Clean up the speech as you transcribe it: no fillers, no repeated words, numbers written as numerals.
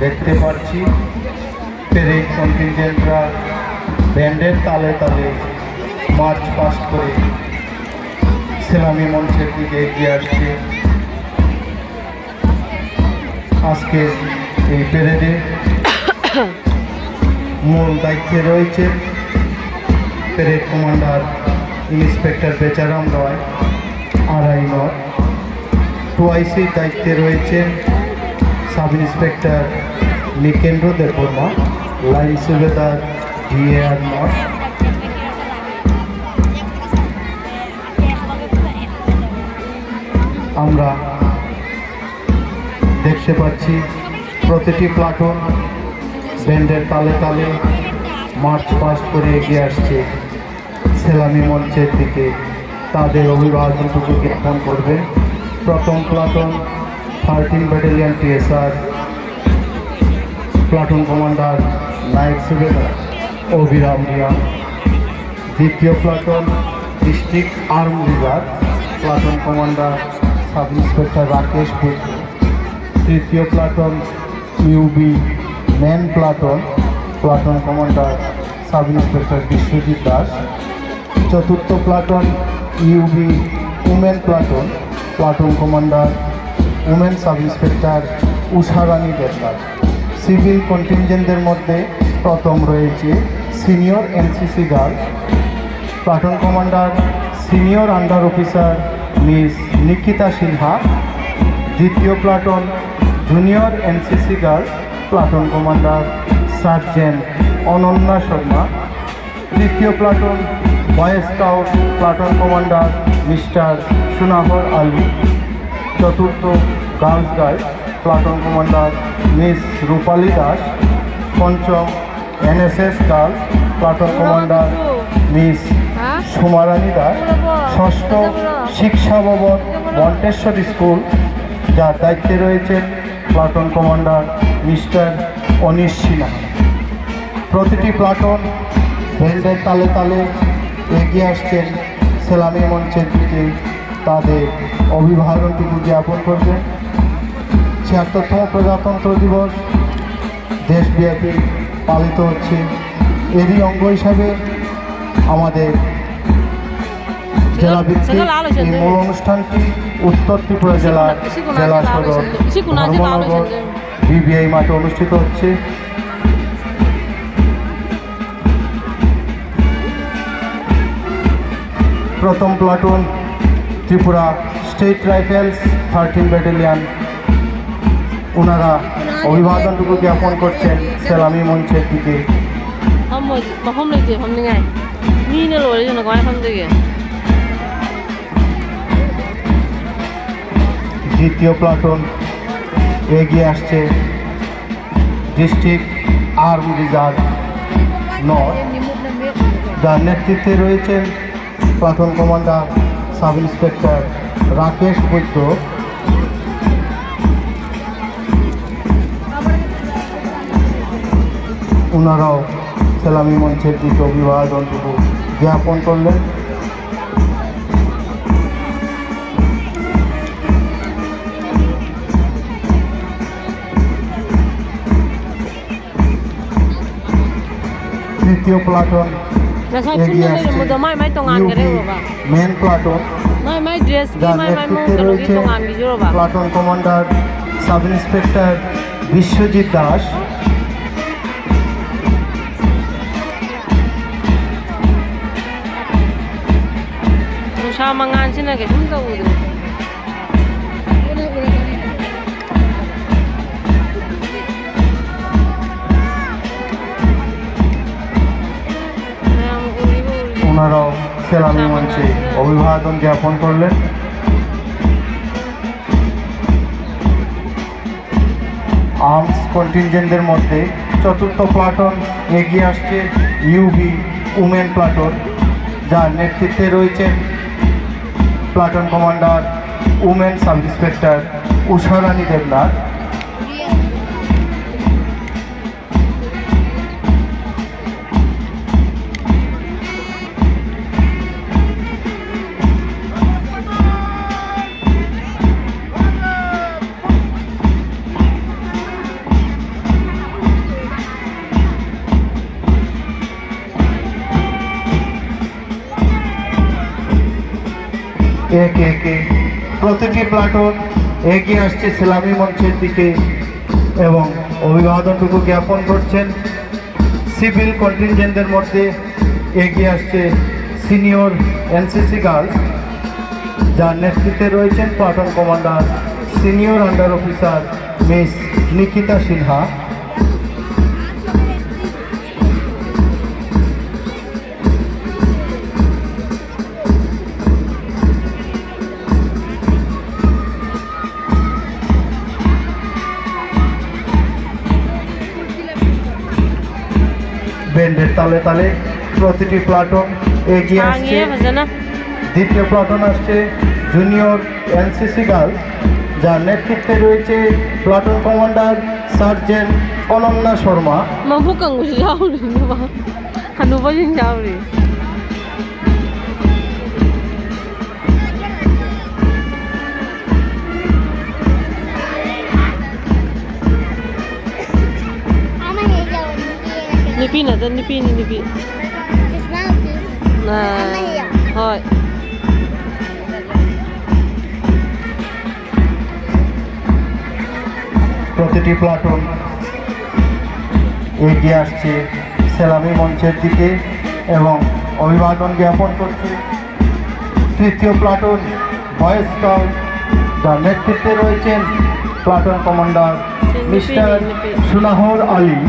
দেখতে পাচ্ছি পেরেড কন্টিনজেন্টরা ব্যান্ডের তালে তালে মার্চ পাস্ট করে সেলামি মঞ্চের দিকে এগিয়ে আসছে। আজকে এই পেরেডে মূল দায়িত্বে রয়েছে parade commander inspector Becharam Roy আড়াই নট। টুআইসির দায়িত্বে রয়েছেন sub inspector Nikendra Debbarma, line সুবেদার ভিএআর নট। আমরা দেখতে পাচ্ছি প্রতিটি প্লাটুন ব্যান্ডের তালে তালে মার্চ পাস্ট করে এগিয়ে আসছে সেলামি মঞ্চের দিকে। তাদের অভিবাদনটুকু জ্ঞাপন করবে প্রথম platoon 13 battalion TSR, platoon commander নায়ক সুবেদার অভিরাম রিয়া। দ্বিতীয় platoon district arm reserve, platoon commander sub inspector Rakesh Buddha. তৃতীয় platoon UB men platoon, platoon commander sub inspector Biswajit Das. চতুর্থ platoon UB women platoon, platoon commander women sub inspector Usharani Debnath. Civil কন্টিনজেন্টদের মধ্যে প্রথম রয়েছে senior NCC girl, platoon commander senior under officer miss Nikita Sinha. দ্বিতীয় platoon junior NCC girl, platoon commander sergeant Ananya Sharma. তৃতীয় platoon boy scout, platoon commander mister Sunahar Ali. চতুর্থ girls guide, platoon commander miss Rupali Das. পঞ্চম NSS girl, platoon commander miss Sumarani Das. ষষ্ঠ Shiksha Bhavan Montessori school, যার দায়িত্বে রয়েছেন platoon commander mister Anish Sinha. প্রতিটি platoon ব্যান্ডের তালে তালে এগিয়ে আসছেন সেলামি মঞ্চের দিকে। তাদের অভিবাদনটুকু জ্ঞাপন করবেন। ৭৬তম প্রজাতন্ত্র দিবস দেশব্যাপী পালিত হচ্ছে। এরই অঙ্গ হিসাবে আমাদের জেলাভিত্তিক এই মূল অনুষ্ঠানটি উত্তর ত্রিপুরা জেলার জেলা সদর ধর্মনগর বিবিআই মাঠে অনুষ্ঠিত হচ্ছে। প্রথম platoon Tripura state rifles 13 battalion, ওনারা অভিবাদনটুকু জ্ঞাপন করছেন সেলামি মঞ্চের দিকে। দ্বিতীয় প্লাটুন এগিয়ে আসছে ডিস্ট্রিক্ট আর্ম রিজার্ভ নর্থ, যার নেতৃত্বে রয়েছেন platoon commander sub inspector Rakesh Buddha. ওনারাও সেলামি মঞ্চের দিকে অভিবাদনটুকু জ্ঞাপন করলেন। তৃতীয় প্লাটুন এগিয়ে আসছে মেন প্লাটুন, যার নেতৃত্বে রয়েছে platoon commander sub inspector Biswajit Das. ওনারাও সেলামি মঞ্চে অভিবাদন জ্ঞাপন করলেন। আর্মস কন্টিনজেন্টদের মধ্যে চতুর্থ প্লাটুন এগিয়ে আসছে ইউবি উমেন প্লাটুন, যার নেতৃত্বে রয়েছেন platoon commander women sub inspector Usharani Debnath. একে একে প্রতিটি প্লাটুন এগিয়ে আসছে সেলামি মঞ্চের দিকে এবং অভিবাদনটুকু জ্ঞাপন করছেন। সিভিল কন্টিনজেন্টের মধ্যে এগিয়ে আসছে সিনিয়র এনসিসি গার্লস, যার নেতৃত্বে রয়েছেন platoon commander senior under officer miss Nikita Sinha. ব্যান্ডের তালে তালে প্রতিটি প্লাটুন এগিয়ে আসছে। দ্বিতীয় প্লাটুন আসছে জুনিয়র এনসিসি গার্ল, যার নেতৃত্বে রয়েছে platoon commander sergeant Ananya Sharma. Nipi na dan nipi ni nipi. Nah, হয় প্রতিটি প্লাটুন এগিয়ে আসছে সেলামি মঞ্চের দিকে এবং অভিবাদন জ্ঞাপন করছে। তৃতীয় প্লাটুন বয়েজ স্কাউট, যার নেতৃত্বে রয়েছেন platoon commander mister Sunahar Ali.